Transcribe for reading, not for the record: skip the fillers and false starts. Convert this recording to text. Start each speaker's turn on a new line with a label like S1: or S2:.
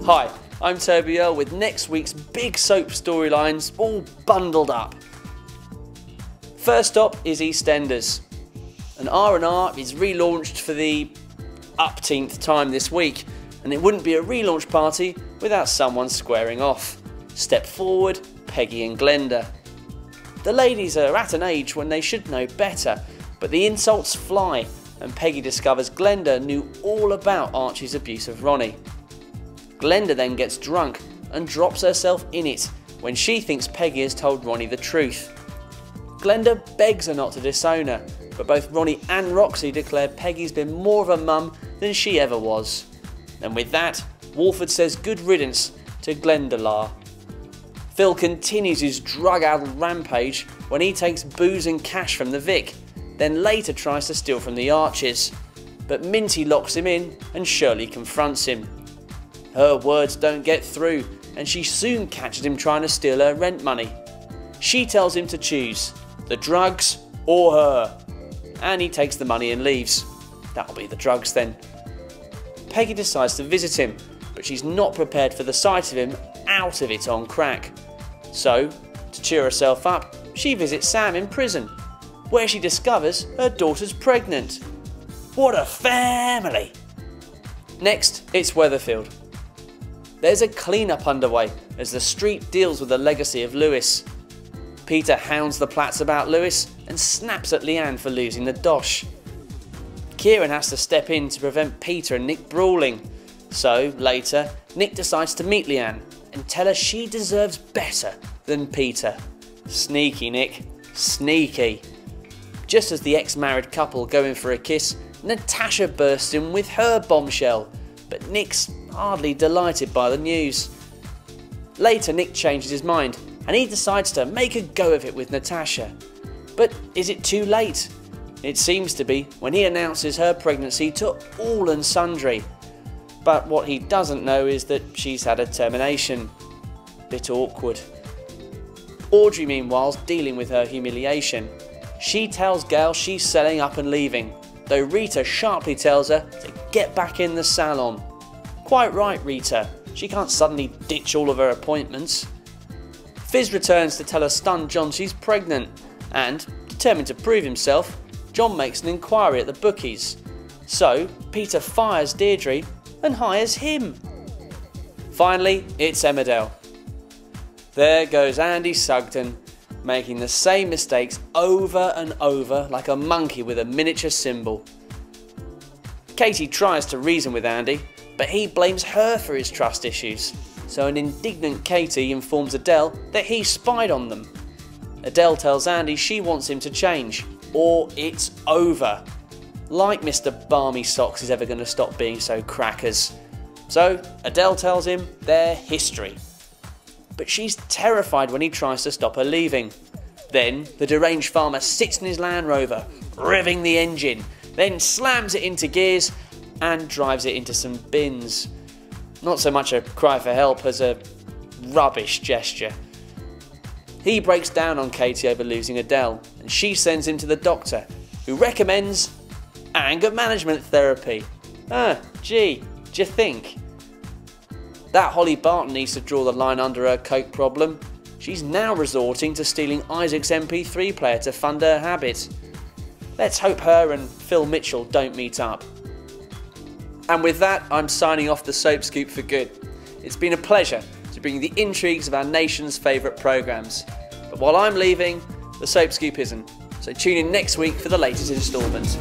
S1: Hi, I'm Toby Earl with next week's big soap storylines all bundled up. First up is EastEnders. And R&R is relaunched for the upteenth time this week, and it wouldn't be a relaunch party without someone squaring off. Step forward, Peggy and Glenda. The ladies are at an age when they should know better, but the insults fly, and Peggy discovers Glenda knew all about Archie's abuse of Ronnie. Glenda then gets drunk and drops herself in it when she thinks Peggy has told Ronnie the truth. Glenda begs her not to disown her, but both Ronnie and Roxy declare Peggy's been more of a mum than she ever was. And with that, Walford says good riddance to Glenda. Phil continues his drug-addled rampage when he takes booze and cash from the Vic, then later tries to steal from the Archers. But Minty locks him in and Shirley confronts him. Her words don't get through, and she soon catches him trying to steal her rent money. She tells him to choose, the drugs or her, and he takes the money and leaves. That'll be the drugs then. Peggy decides to visit him, but she's not prepared for the sight of him out of it on crack. So, to cheer herself up, she visits Sam in prison, where she discovers her daughter's pregnant. What a family! Next, it's Weatherfield. There's a clean-up underway as the street deals with the legacy of Lewis. Peter hounds the Platts about Lewis and snaps at Leanne for losing the dosh. Kieran has to step in to prevent Peter and Nick brawling. So, later, Nick decides to meet Leanne and tell her she deserves better than Peter. Sneaky Nick, sneaky. Just as the ex-married couple go in for a kiss, Natasha bursts in with her bombshell, but Nick's hardly delighted by the news. Later, Nick changes his mind and he decides to make a go of it with Natasha. But is it too late? It seems to be when he announces her pregnancy to all and sundry. But what he doesn't know is that she's had a termination. Bit awkward. Audrey meanwhile's dealing with her humiliation. She tells Gail she's selling up and leaving, though Rita sharply tells her to get back in the salon. Quite right, Rita. She can't suddenly ditch all of her appointments. Fizz returns to tell her stunned John she's pregnant, and, determined to prove himself, John makes an inquiry at the bookies. So, Peter fires Deirdre and hires him. Finally, it's Emmerdale. There goes Andy Sugden, making the same mistakes over and over like a monkey with a miniature cymbal. Katie tries to reason with Andy, but he blames her for his trust issues, so an indignant Katie informs Adele that he spied on them. Adele tells Andy she wants him to change, or it's over. Like Mr. Barmy Socks is ever going to stop being so crackers. So Adele tells him they're history. But she's terrified when he tries to stop her leaving. Then the deranged farmer sits in his Land Rover, revving the engine, then slams it into gears and drives it into some bins. Not so much a cry for help as a rubbish gesture. He breaks down on Katie over losing Adele, and she sends him to the doctor, who recommends anger management therapy. Gee, d'you think? That Holly Barton needs to draw the line under her coke problem. She's now resorting to stealing Isaac's MP3 player to fund her habit. Let's hope her and Phil Mitchell don't meet up. And with that, I'm signing off the Soap Scoop for good. It's been a pleasure to bring you the intrigues of our nation's favourite programmes. But while I'm leaving, the Soap Scoop isn't. So tune in next week for the latest instalment.